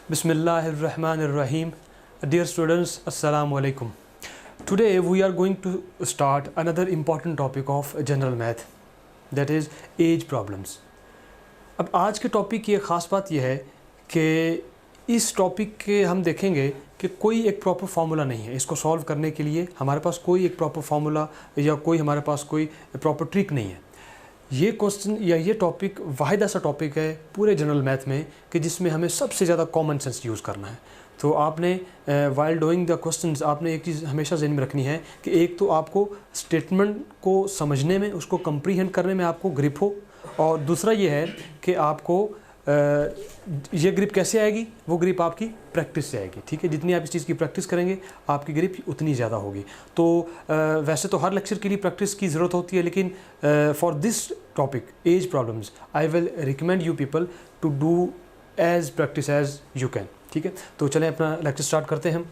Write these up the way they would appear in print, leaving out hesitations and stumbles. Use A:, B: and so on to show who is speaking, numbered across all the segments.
A: Bismillahirrahmanirrahim. Dear students, Assalamu alaikum. Today we are going to start another important topic of general math, that is age problems. अब आज के topic की एक ख़ास बात यह है कि इस टॉपिक के हम देखेंगे कि कोई एक प्रॉपर फार्मूला नहीं है। इसको सॉल्व करने के लिए हमारे पास कोई एक प्रॉपर फार्मूला या कोई हमारे पास कोई प्रॉपर ट्रिक नहीं है। ये क्वेश्चन या ये टॉपिक वाहिद ऐसा टॉपिक है पूरे जनरल मैथ में कि जिसमें हमें सबसे ज़्यादा कॉमन सेंस यूज़ करना है। तो आपने वाइल डूइंग द क्वेश्चंस आपने एक चीज़ हमेशा ज़हन में रखनी है कि एक तो आपको स्टेटमेंट को समझने में, उसको कंप्रीहेंड करने में आपको ग्रिप हो, और दूसरा ये है कि आपको ये ग्रिप कैसे आएगी, वो ग्रिप आपकी प्रैक्टिस से आएगी। ठीक है, जितनी आप इस चीज़ की प्रैक्टिस करेंगे आपकी ग्रिप उतनी ज़्यादा होगी। तो वैसे तो हर लेक्चर के लिए प्रैक्टिस की ज़रूरत होती है, लेकिन for this topic as problems I will recommend you people to do as practice as you can. ठीक है, तो चलें अपना लेक्चर स्टार्ट करते हैं।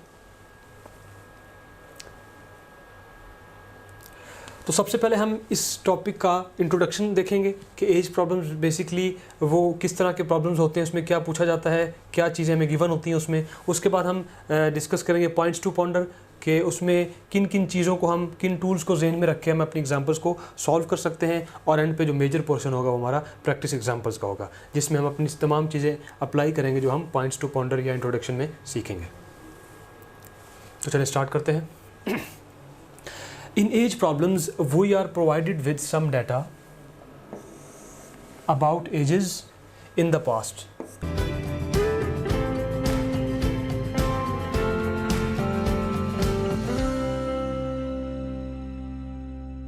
A: तो सबसे पहले हम इस टॉपिक का इंट्रोडक्शन देखेंगे कि एज प्रॉब्लम्स बेसिकली वो किस तरह के प्रॉब्लम्स होते हैं, उसमें क्या पूछा जाता है, क्या चीज़ें हमें गिवन होती हैं उसमें। उसके बाद हम डिस्कस करेंगे पॉइंट्स टू पॉन्डर कि उसमें किन किन चीज़ों को हम, किन टूल्स को जहन में रख के हम अपनी एग्जांपल्स को सॉल्व कर सकते हैं। और एंड पे जो मेजर पोर्शन होगा वो हमारा प्रैक्टिस एग्जांपल्स का होगा, जिसमें हम अपनी तमाम चीज़ें अप्लाई करेंगे जो हम पॉइंट्स टू पॉन्डर या इंट्रोडक्शन में सीखेंगे। तो चलिए स्टार्ट करते हैं। In age problems, we are provided with some data about ages in the past.